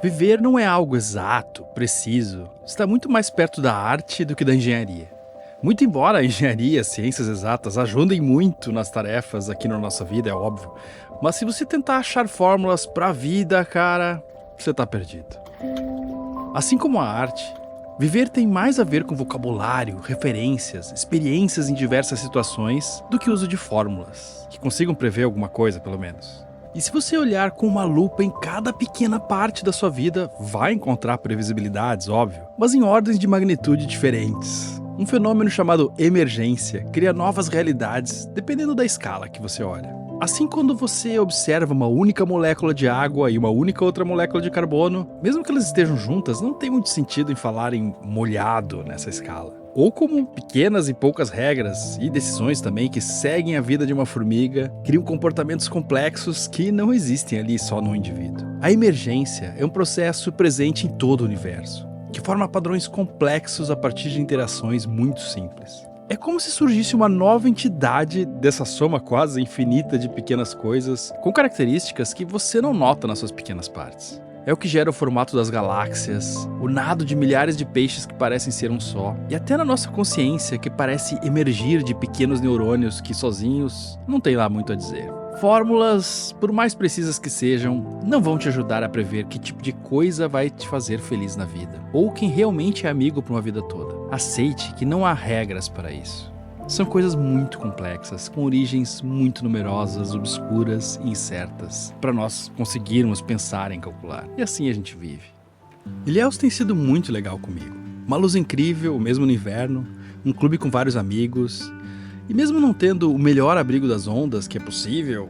Viver não é algo exato, preciso. Está muito mais perto da arte do que da engenharia. Muito embora a engenharia e as ciências exatas ajudem muito nas tarefas aqui na nossa vida, é óbvio. Mas se você tentar achar fórmulas para a vida, cara, você está perdido. Assim como a arte, viver tem mais a ver com vocabulário, referências, experiências em diversas situações do que o uso de fórmulas, que consigam prever alguma coisa, pelo menos. E se você olhar com uma lupa em cada pequena parte da sua vida, vai encontrar previsibilidades, óbvio, mas em ordens de magnitude diferentes. Um fenômeno chamado emergência cria novas realidades dependendo da escala que você olha. Assim, quando você observa uma única molécula de água e uma única outra molécula de carbono, mesmo que elas estejam juntas, não tem muito sentido em falar em molhado nessa escala. Ou como pequenas e poucas regras e decisões também que seguem a vida de uma formiga, criam comportamentos complexos que não existem ali só no indivíduo. A emergência é um processo presente em todo o universo, que forma padrões complexos a partir de interações muito simples. É como se surgisse uma nova entidade dessa soma quase infinita de pequenas coisas, com características que você não nota nas suas pequenas partes. É o que gera o formato das galáxias, o nado de milhares de peixes que parecem ser um só, e até na nossa consciência que parece emergir de pequenos neurônios que sozinhos não tem lá muito a dizer. Fórmulas, por mais precisas que sejam, não vão te ajudar a prever que tipo de coisa vai te fazer feliz na vida, ou quem realmente é amigo por uma vida toda. Aceite que não há regras para isso. São coisas muito complexas, com origens muito numerosas, obscuras e incertas, para nós conseguirmos pensar em calcular. E assim a gente vive. Ilhéus tem sido muito legal comigo. Uma luz incrível, mesmo no inverno, um clube com vários amigos, e mesmo não tendo o melhor abrigo das ondas que é possível,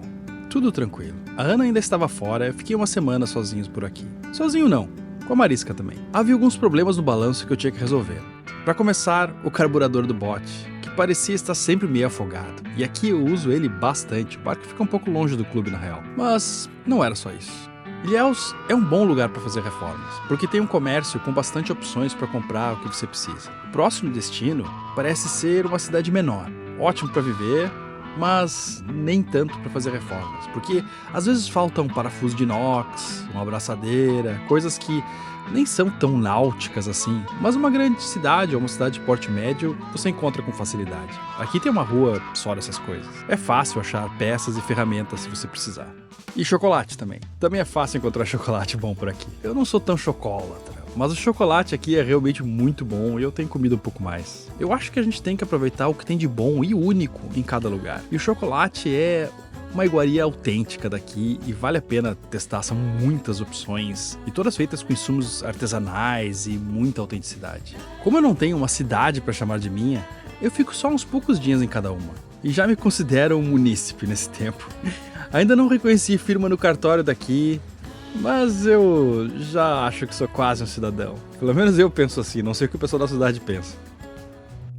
tudo tranquilo. A Ana ainda estava fora, eu fiquei uma semana sozinho por aqui. Sozinho não, com a Marisca também. Havia alguns problemas no balanço que eu tinha que resolver. Para começar, o carburador do bote, que parecia estar sempre meio afogado. E aqui eu uso ele bastante, o barco fica um pouco longe do clube na real. Mas não era só isso. Ilhéus é um bom lugar para fazer reformas, porque tem um comércio com bastante opções para comprar o que você precisa. O próximo destino parece ser uma cidade menor, ótimo para viver, mas nem tanto para fazer reformas, porque às vezes falta um parafuso de inox, uma abraçadeira, coisas que nem são tão náuticas assim, mas uma grande cidade ou uma cidade de porte médio você encontra com facilidade. Aqui tem uma rua só dessas coisas. É fácil achar peças e ferramentas se você precisar. E chocolate também. Também é fácil encontrar chocolate bom por aqui. Eu não sou tão chocolatra, mas o chocolate aqui é realmente muito bom e eu tenho comido um pouco mais. Eu acho que a gente tem que aproveitar o que tem de bom e único em cada lugar. E o chocolate é uma iguaria autêntica daqui e vale a pena testar, são muitas opções e todas feitas com insumos artesanais e muita autenticidade. Como eu não tenho uma cidade para chamar de minha, eu fico só uns poucos dias em cada uma e já me considero um munícipe nesse tempo. Ainda não reconheci firma no cartório daqui, mas eu já acho que sou quase um cidadão. Pelo menos eu penso assim, não sei o que o pessoal da cidade pensa.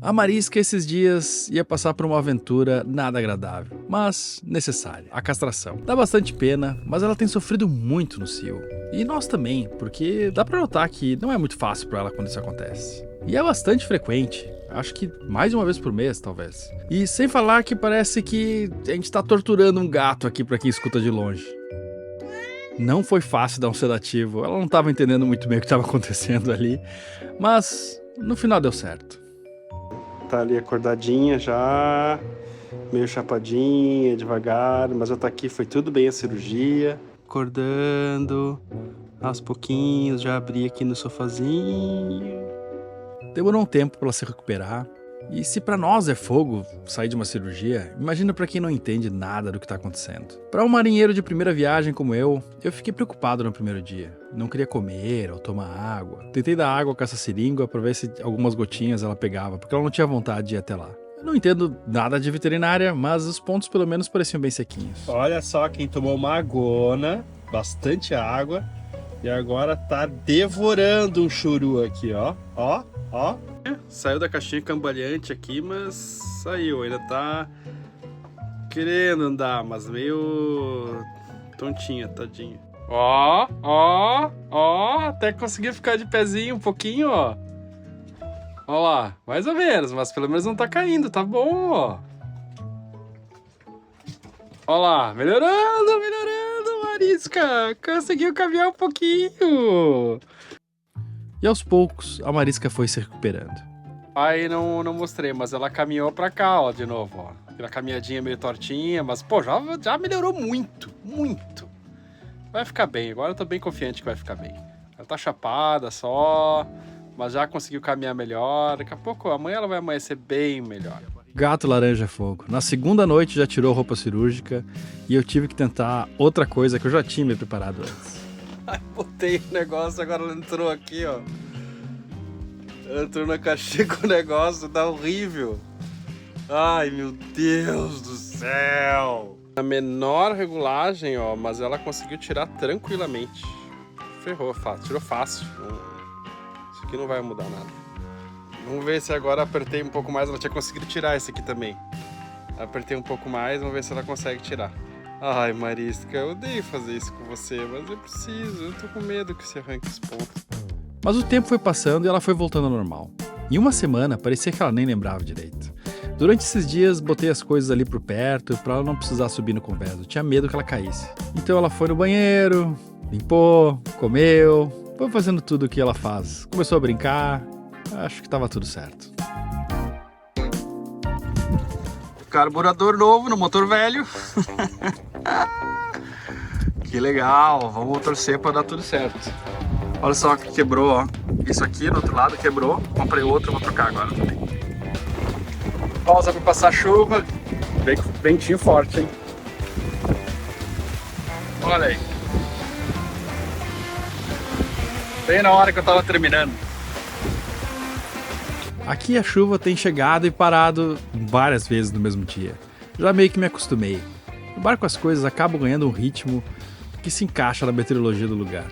A Marisca esses dias ia passar por uma aventura nada agradável, mas necessária, a castração. Dá bastante pena, mas ela tem sofrido muito no cio. E nós também, porque dá pra notar que não é muito fácil pra ela quando isso acontece. E é bastante frequente, acho que mais de uma vez por mês, talvez. E sem falar que parece que a gente tá torturando um gato aqui pra quem escuta de longe. Não foi fácil dar um sedativo, ela não tava entendendo muito bem o que estava acontecendo ali, mas no final deu certo. Tá ali acordadinha já, meio chapadinha, devagar, mas até aqui foi tudo bem a cirurgia. Acordando, aos pouquinhos, já abri aqui no sofazinho. Demorou um tempo para ela se recuperar. E se pra nós é fogo sair de uma cirurgia, imagina pra quem não entende nada do que tá acontecendo. Pra um marinheiro de primeira viagem como eu fiquei preocupado no primeiro dia. Não queria comer ou tomar água. Tentei dar água com essa seringa pra ver se algumas gotinhas ela pegava, porque ela não tinha vontade de ir até lá. Eu não entendo nada de veterinária, mas os pontos pelo menos pareciam bem sequinhos. Olha só quem tomou uma agona, bastante água, e agora tá devorando um churu aqui, ó. Ó, ó. Saiu da caixinha cambaleante aqui, mas saiu. Ainda tá querendo andar, mas meio tontinha, tadinha. Ó, ó, ó. Até conseguiu ficar de pezinho um pouquinho, ó. Ó lá, mais ou menos, mas pelo menos não tá caindo, tá bom, ó. Ó lá, melhorando, Marisca! Conseguiu caminhar um pouquinho! E aos poucos, a Marisca foi se recuperando. Aí não mostrei, mas ela caminhou pra cá, ó, de novo, ó. Aquela caminhadinha meio tortinha, mas, pô, já melhorou muito, muito. Vai ficar bem, agora eu tô bem confiante que vai ficar bem. Ela tá chapada só, mas já conseguiu caminhar melhor. Daqui a pouco, amanhã ela vai amanhecer bem melhor. Gato laranja fogo. Na segunda noite já tirou roupa cirúrgica e eu tive que tentar outra coisa que eu já tinha me preparado antes. Ai, botei o negócio, agora ela entrou aqui, ó. Ela entrou na caixinha com o negócio, tá horrível. Ai, meu Deus do céu. A menor regulagem, ó, mas ela conseguiu tirar tranquilamente. Ferrou, tirou fácil. Isso aqui não vai mudar nada. Vamos ver se agora apertei um pouco mais. Ela tinha conseguido tirar esse aqui também. Apertei um pouco mais, vamos ver se ela consegue tirar. Ai, Marisca, eu odeio fazer isso com você, mas eu preciso. Eu tô com medo que você arranque os pontos. Mas o tempo foi passando e ela foi voltando ao normal. Em uma semana, parecia que ela nem lembrava direito. Durante esses dias, botei as coisas ali por perto pra ela não precisar subir no convés. Eu tinha medo que ela caísse. Então ela foi no banheiro, limpou, comeu, foi fazendo tudo o que ela faz. Começou a brincar, acho que tava tudo certo. Carburador novo no motor velho. Que legal, vamos torcer para dar tudo certo. Olha só que quebrou, ó. Isso aqui do outro lado quebrou. Comprei outro, vou trocar agora também. Pausa para passar chuva. Ventinho forte, hein? Olha aí. Bem na hora que eu tava terminando. Aqui a chuva tem chegado e parado várias vezes no mesmo dia. Já meio que me acostumei. No barco as coisas acabam ganhando um ritmo que se encaixa na meteorologia do lugar.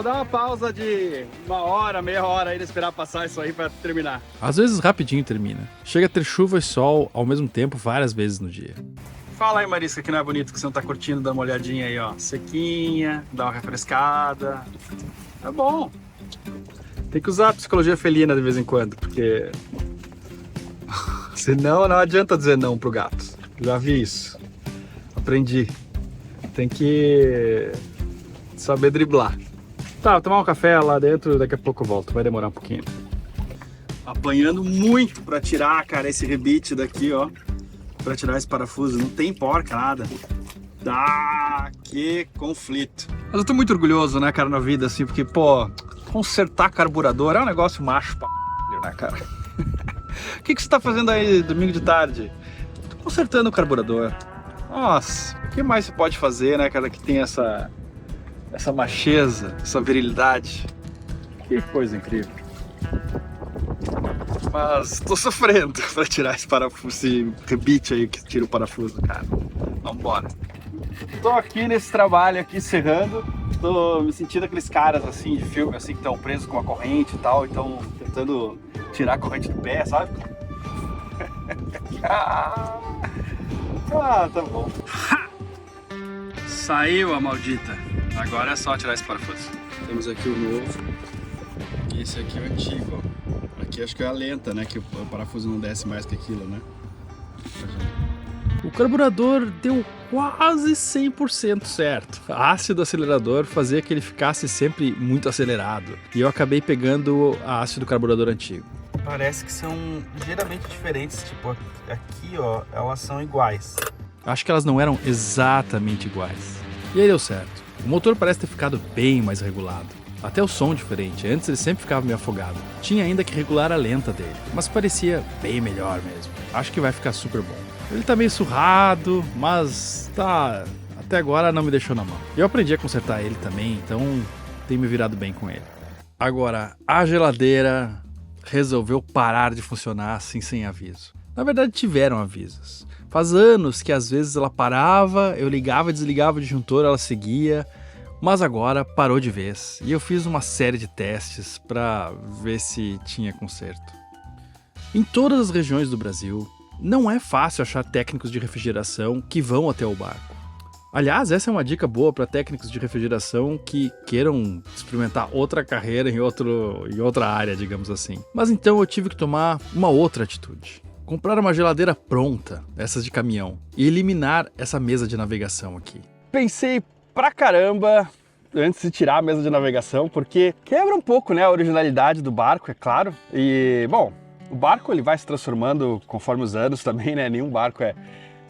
Dá uma pausa de uma hora, meia hora aí, esperar passar isso aí pra terminar. Às vezes rapidinho termina. Chega a ter chuva e sol ao mesmo tempo várias vezes no dia. Fala aí, Marisca, que não é bonito que você não tá curtindo, dá uma olhadinha aí, ó. Sequinha, dá uma refrescada. É bom. Tem que usar a psicologia felina de vez em quando, porque senão não adianta dizer não pro gato. Já vi isso. Aprendi. Tem que saber driblar. Tá, vou tomar um café lá dentro, daqui a pouco eu volto, vai demorar um pouquinho. Apanhando muito pra tirar, cara, esse rebite daqui, ó. Pra tirar esse parafuso, não tem porca, nada. Que conflito. Mas eu tô muito orgulhoso, né, cara, na vida, assim, porque, pô, consertar carburador é um negócio macho pra né, cara? O que você tá fazendo aí domingo de tarde? Tô consertando o carburador. Nossa, o que mais você pode fazer, né, cara, que tem essa macheza, essa virilidade. Que coisa incrível. Mas tô sofrendo pra tirar esse parafuso, esse rebite aí que tira o parafuso, cara. Vambora. Tô aqui nesse trabalho aqui, serrando. Tô me sentindo aqueles caras assim de filme, assim, que estão presos com uma corrente e tal, então tentando tirar a corrente do pé, sabe? Tá bom. Saiu a maldita. Agora é só tirar esse parafuso. Temos aqui o novo. E esse aqui é o antigo, ó. Aqui acho que é a lenta, né? Que o parafuso não desce mais que aquilo, né? O carburador deu quase 100% certo. A ácido acelerador fazia que ele ficasse sempre muito acelerado. E eu acabei pegando a ácido carburador antigo. Parece que são ligeiramente diferentes, tipo, aqui, ó, elas são iguais. Acho que elas não eram exatamente iguais. E aí deu certo. O motor parece ter ficado bem mais regulado. Até o som diferente, antes ele sempre ficava meio afogado. Tinha ainda que regular a lenta dele, mas parecia bem melhor mesmo. Acho que vai ficar super bom. Ele tá meio surrado, mas tá... até agora não me deixou na mão. Eu aprendi a consertar ele também, então tenho me virado bem com ele. Agora, a geladeira resolveu parar de funcionar assim sem aviso. Na verdade tiveram avisos. Faz anos que às vezes ela parava, eu ligava e desligava o disjuntor, ela seguia, mas agora parou de vez. E eu fiz uma série de testes para ver se tinha conserto. Em todas as regiões do Brasil, não é fácil achar técnicos de refrigeração que vão até o barco. Aliás, essa é uma dica boa para técnicos de refrigeração que queiram experimentar outra carreira em outra área, digamos assim. Mas então eu tive que tomar uma outra atitude. Comprar uma geladeira pronta, essas de caminhão, e eliminar essa mesa de navegação aqui. Pensei, pra caramba antes de tirar a mesa de navegação, porque quebra um pouco, né, a originalidade do barco, é claro. E, bom, o barco ele vai se transformando conforme os anos também, né? Nenhum barco é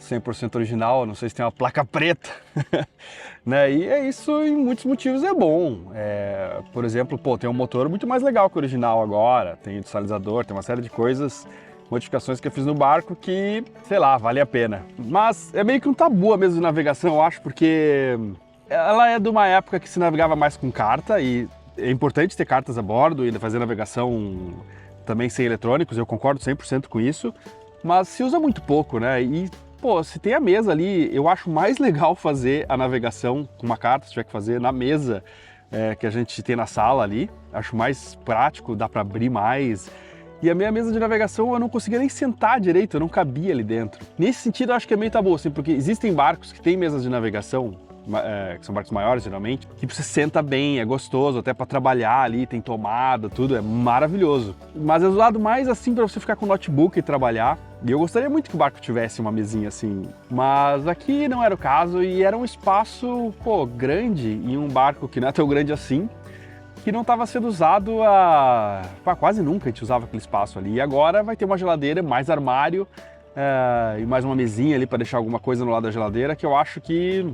100% original, não sei se tem uma placa preta, né? E é isso, em muitos motivos é bom. Por exemplo, pô, tem um motor muito mais legal que o original agora, tem industrializador, tem uma série de coisas, modificações que eu fiz no barco que, sei lá, vale a pena. Mas é meio que um tabu a mesa de navegação, eu acho, porque ela é de uma época que se navegava mais com carta e é importante ter cartas a bordo e fazer navegação também sem eletrônicos, eu concordo 100% com isso, mas se usa muito pouco, né? E, pô, se tem a mesa ali, eu acho mais legal fazer a navegação com uma carta, se tiver que fazer na mesa que a gente tem na sala ali, acho mais prático, dá para abrir mais. E a minha mesa de navegação eu não conseguia nem sentar direito, eu não cabia ali dentro. Nesse sentido eu acho que é meio tabu, assim, porque existem barcos que têm mesas de navegação, que são barcos maiores geralmente, que você senta bem, é gostoso, até para trabalhar ali, tem tomada, tudo, é maravilhoso. Mas é do lado mais assim para você ficar com o notebook e trabalhar. E eu gostaria muito que o barco tivesse uma mesinha assim, mas aqui não era o caso e era um espaço, pô, grande em um barco que não é tão grande assim, que não estava sendo usado quase nunca a gente usava aquele espaço ali. E agora vai ter uma geladeira, mais armário e mais uma mesinha ali para deixar alguma coisa no lado da geladeira, que eu acho que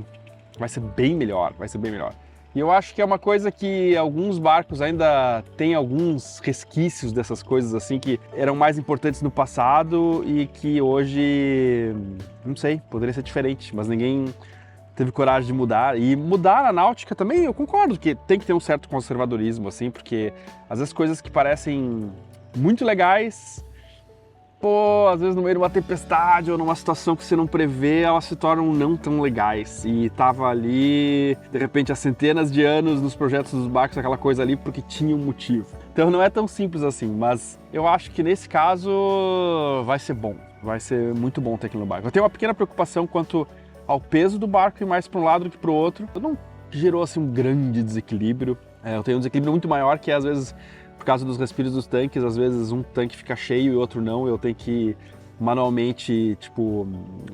vai ser bem melhor, vai ser bem melhor. E eu acho que é uma coisa que alguns barcos ainda têm alguns resquícios dessas coisas assim que eram mais importantes no passado e que hoje, não sei, poderia ser diferente, mas ninguém teve coragem de mudar. E mudar a náutica também, eu concordo que tem que ter um certo conservadorismo, assim, porque às vezes coisas que parecem muito legais, pô, às vezes no meio de uma tempestade ou numa situação que você não prevê, elas se tornam não tão legais. E tava ali, de repente, há centenas de anos nos projetos dos barcos, aquela coisa ali, porque tinha um motivo. Então não é tão simples assim, mas eu acho que nesse caso vai ser bom. Vai ser muito bom ter aquilo no barco. Eu tenho uma pequena preocupação quanto ao peso do barco ir mais para um lado do que para o outro. Não gerou assim um grande desequilíbrio. Eu tenho um desequilíbrio muito maior que às vezes, por causa dos respiros dos tanques, às vezes um tanque fica cheio e outro não, eu tenho que manualmente, tipo,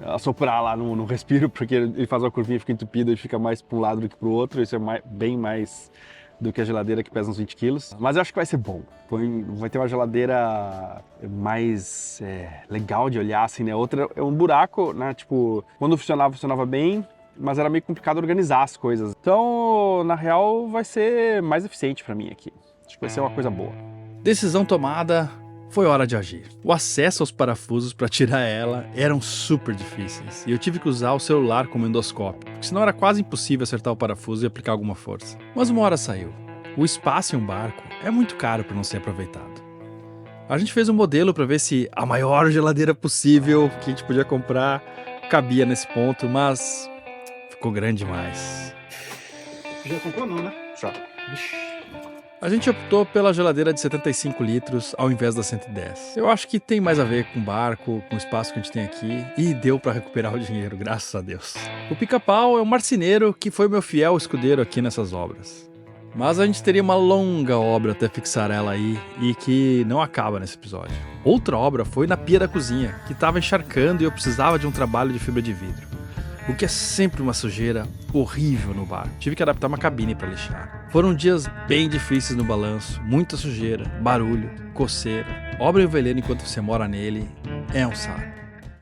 assoprar lá no respiro, porque ele faz uma curvinha, fica entupido e fica mais para um lado do que para o outro. Isso é bem mais do que a geladeira que pesa uns 20 quilos. Mas eu acho que vai ser bom. Vai ter uma geladeira mais legal de olhar, assim, né? Outra é um buraco, né? Tipo, quando funcionava bem, mas era meio complicado organizar as coisas. Então, na real, vai ser mais eficiente para mim aqui. Acho que vai ser uma coisa boa. Decisão tomada, foi hora de agir. O acesso aos parafusos para tirar ela eram super difíceis e eu tive que usar o celular como endoscópio, porque senão era quase impossível acertar o parafuso e aplicar alguma força. Mas uma hora saiu. O espaço em um barco é muito caro para não ser aproveitado. A gente fez um modelo para ver se a maior geladeira possível que a gente podia comprar cabia nesse ponto, mas ficou grande demais. Já comprou não, né? Já. A gente optou pela geladeira de 75 litros ao invés da 110. Eu acho que tem mais a ver com o barco, com o espaço que a gente tem aqui, e deu para recuperar o dinheiro, graças a Deus. O Pica-Pau é um marceneiro que foi meu fiel escudeiro aqui nessas obras. Mas a gente teria uma longa obra até fixar ela aí, e que não acaba nesse episódio. Outra obra foi na pia da cozinha, que estava encharcando e eu precisava de um trabalho de fibra de vidro. O que é sempre uma sujeira horrível no bar. Tive que adaptar uma cabine para lixar. Foram dias bem difíceis no balanço, muita sujeira, barulho, coceira. Obra em veleno enquanto você mora nele é um saco.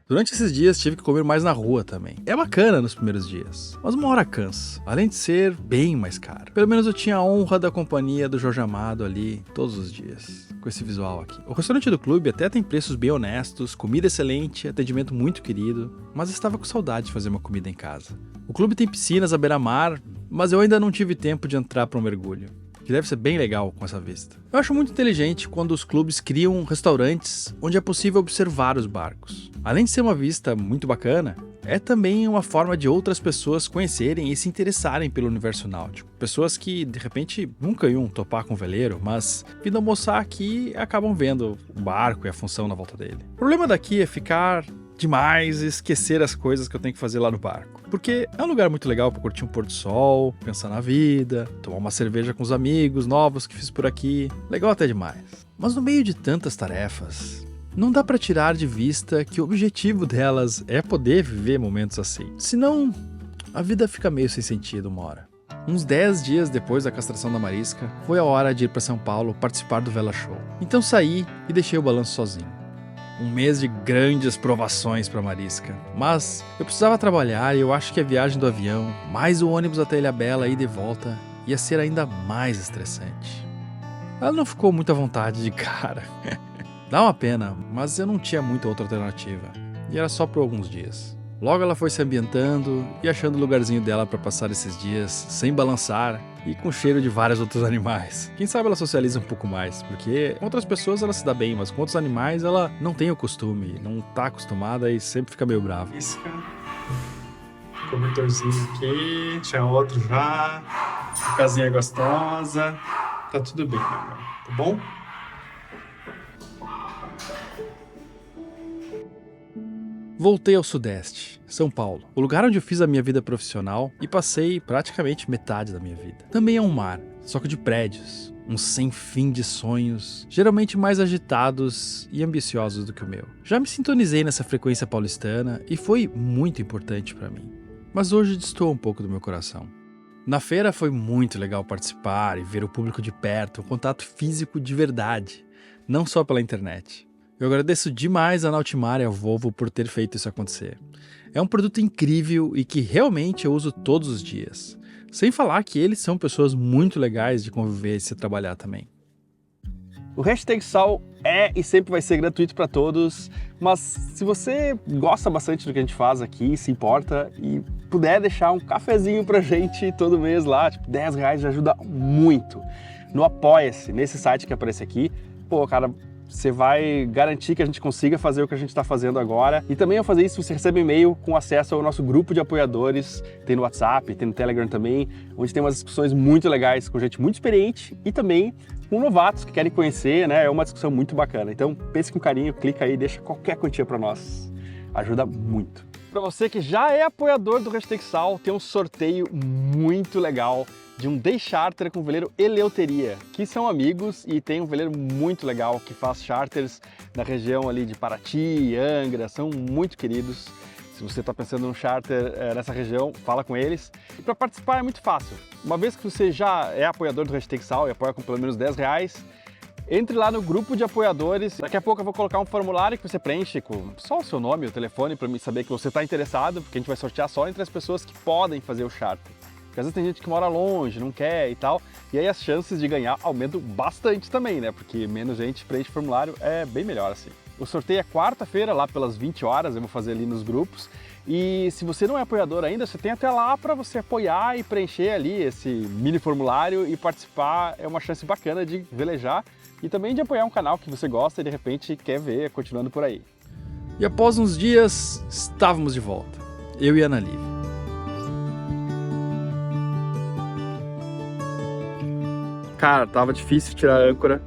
Durante esses dias tive que comer mais na rua também. É bacana nos primeiros dias, mas uma hora cansa, além de ser bem mais caro. Pelo menos eu tinha a honra da companhia do Jorge Amado ali todos os dias, com esse visual aqui. O restaurante do clube até tem preços bem honestos, comida excelente, atendimento muito querido, mas estava com saudade de fazer uma comida em casa. O clube tem piscinas à beira-mar, mas eu ainda não tive tempo de entrar para um mergulho, que deve ser bem legal com essa vista. Eu acho muito inteligente quando os clubes criam restaurantes onde é possível observar os barcos. Além de ser uma vista muito bacana, é também uma forma de outras pessoas conhecerem e se interessarem pelo universo náutico. Pessoas que, de repente, nunca iam topar com o veleiro, mas vindo almoçar aqui, acabam vendo o barco e a função na volta dele. O problema daqui é ficar demais e esquecer as coisas que eu tenho que fazer lá no barco. Porque é um lugar muito legal para curtir um pôr do sol, pensar na vida, tomar uma cerveja com os amigos novos que fiz por aqui. Legal até demais. Mas no meio de tantas tarefas, não dá para tirar de vista que o objetivo delas é poder viver momentos assim. Senão, a vida fica meio sem sentido uma hora. Uns 10 dias depois da castração da Marisca, foi a hora de ir para São Paulo participar do Vela Show. Então saí e deixei o balanço sozinho. Um mês de grandes provações para Marisca, mas eu precisava trabalhar e eu acho que a viagem do avião, mais o ônibus até Ilhabela e de volta, ia ser ainda mais estressante. Ela não ficou muito à vontade de cara. Dá uma pena, mas eu não tinha muita outra alternativa, e era só por alguns dias. Logo ela foi se ambientando e achando o lugarzinho dela para passar esses dias, sem balançar e com cheiro de vários outros animais. Quem sabe ela socializa um pouco mais, porque com outras pessoas ela se dá bem, mas com outros animais ela não tem o costume, não tá acostumada e sempre fica meio brava. Isca. Cobertorzinho aqui, tinha outro já. Casinha gostosa. Tá tudo bem, meu amor. Tá bom? Voltei ao Sudeste, São Paulo, o lugar onde eu fiz a minha vida profissional e passei praticamente metade da minha vida. Também é um mar, só que de prédios, um sem fim de sonhos, geralmente mais agitados e ambiciosos do que o meu. Já me sintonizei nessa frequência paulistana e foi muito importante para mim. Mas hoje destoou um pouco do meu coração. Na feira foi muito legal participar e ver o público de perto, um contato físico de verdade, não só pela internet. Eu agradeço demais a Nautimar e a Volvo por ter feito isso acontecer. É um produto incrível e que realmente eu uso todos os dias. Sem falar que eles são pessoas muito legais de conviver e se trabalhar também. O Hashtag Sal é e sempre vai ser gratuito para todos, mas se você gosta bastante do que a gente faz aqui, se importa e puder deixar um cafezinho pra gente todo mês lá, tipo R$10 já ajuda muito. No Apoia-se, nesse site que aparece aqui, pô, cara, você vai garantir que a gente consiga fazer o que a gente está fazendo agora. E também ao fazer isso, você recebe e-mail com acesso ao nosso grupo de apoiadores. Tem no WhatsApp, tem no Telegram também, onde tem umas discussões muito legais com gente muito experiente e também com novatos que querem conhecer, né? É uma discussão muito bacana. Então, pense com carinho, clica aí, deixa qualquer quantia para nós. Ajuda muito. Para você que já é apoiador do Hashtag Sal, tem um sorteio muito legal de um day charter com o veleiro Eleuteria, que são amigos e tem um veleiro muito legal que faz charters na região ali de Paraty, Angra, são muito queridos. Se você está pensando num charter nessa região, fala com eles. E para participar é muito fácil. Uma vez que você já é apoiador do Hashtag Sal e apoia com pelo menos R$10, entre lá no grupo de apoiadores. Daqui a pouco eu vou colocar um formulário que você preenche com só o seu nome e o telefone para mim saber que você está interessado, porque a gente vai sortear só entre as pessoas que podem fazer o charter. Porque às vezes tem gente que mora longe, não quer e tal, e aí as chances de ganhar aumentam bastante também, né? Porque menos gente preenche o formulário é bem melhor assim. O sorteio é quarta-feira, lá pelas 20 horas, eu vou fazer ali nos grupos. E se você não é apoiador ainda, você tem até lá para você apoiar e preencher ali esse mini formulário e participar. É uma chance bacana de velejar e também de apoiar um canal que você gosta e de repente quer ver continuando por aí. E após uns dias, estávamos de volta, eu e a Ana Lívia. Cara, tava difícil tirar a âncora,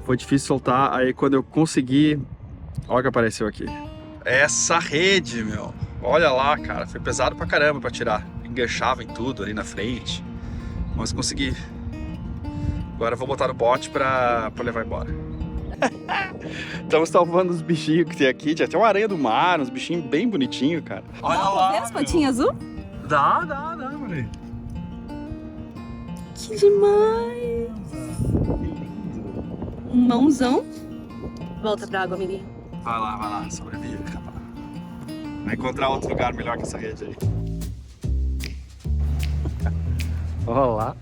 foi difícil soltar, aí quando eu consegui, olha o que apareceu aqui. Essa rede, meu, olha lá, cara, foi pesado pra caramba pra tirar, enganchava em tudo ali na frente, mas consegui. Agora eu vou botar no bote pra levar embora. Estamos salvando os bichinhos que tem aqui, tinha até uma aranha do mar, uns bichinhos bem bonitinhos, cara. Olha lá, ver as patinhas azul? Dá, mulher. Que demais! Um mãozão. Volta pra água, menino. Vai lá, sobrevive, rapaz. Vai encontrar outro lugar melhor que essa rede aí. Olha lá.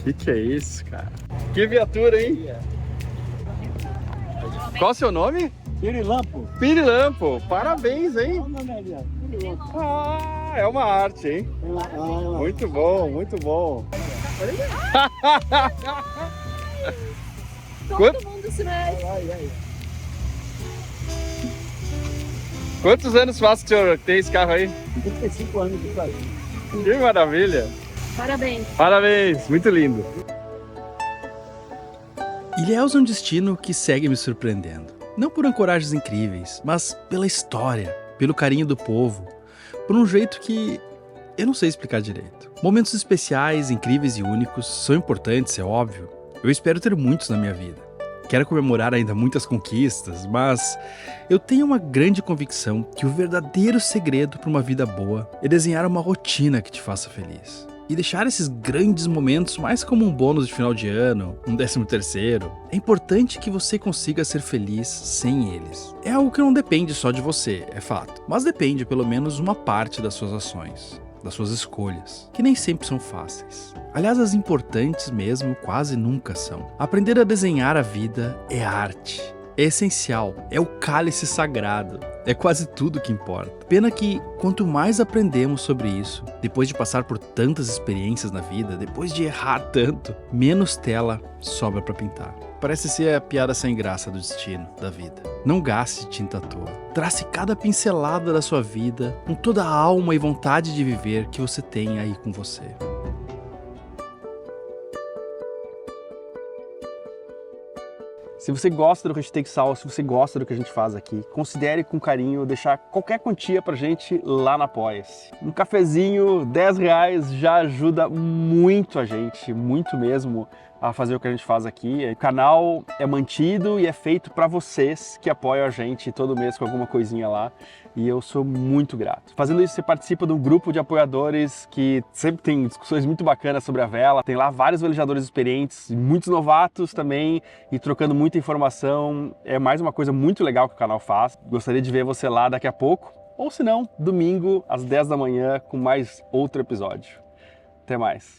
Que é isso, cara? Que viatura, hein? Qual o seu nome? Pirilampo. Pirilampo. Parabéns, hein? Ah, é uma arte, hein? Muito bom, muito bom. Todo mundo se mexe. Quantos anos faz que o senhor tem esse carro aí? 35 anos de Brasil. Que maravilha! Parabéns. Parabéns, muito lindo. Ilhéus é um destino que segue me surpreendendo. Não por ancoragens incríveis, mas pela história, pelo carinho do povo, por um jeito que eu não sei explicar direito. Momentos especiais, incríveis e únicos são importantes, é óbvio. Eu espero ter muitos na minha vida. Quero comemorar ainda muitas conquistas, mas eu tenho uma grande convicção que o verdadeiro segredo para uma vida boa é desenhar uma rotina que te faça feliz. E deixar esses grandes momentos mais como um bônus de final de ano, um 13º. É importante que você consiga ser feliz sem eles. É algo que não depende só de você, é fato, mas depende pelo menos uma parte das suas ações, das suas escolhas, que nem sempre são fáceis. Aliás, as importantes mesmo quase nunca são. Aprender a desenhar a vida é arte. É essencial, é o cálice sagrado, é quase tudo que importa. Pena que, quanto mais aprendemos sobre isso, depois de passar por tantas experiências na vida, depois de errar tanto, menos tela sobra pra pintar. Parece ser a piada sem graça do destino, da vida. Não gaste tinta à toa. Trace cada pincelada da sua vida com toda a alma e vontade de viver que você tem aí com você. Se você gosta do Hashtag Sal, se você gosta do que a gente faz aqui, considere com carinho deixar qualquer quantia pra gente lá na Apoia-se. Um cafezinho, R$10 já ajuda muito a gente, muito mesmo, a fazer o que a gente faz aqui. O canal é mantido e é feito para vocês que apoiam a gente todo mês com alguma coisinha lá. E eu sou muito grato. Fazendo isso, você participa de um grupo de apoiadores que sempre tem discussões muito bacanas sobre a vela. Tem lá vários velejadores experientes, muitos novatos também, e trocando muita informação. É mais uma coisa muito legal que o canal faz. Gostaria de ver você lá daqui a pouco. Ou se não, domingo às 10 da manhã com mais outro episódio. Até mais.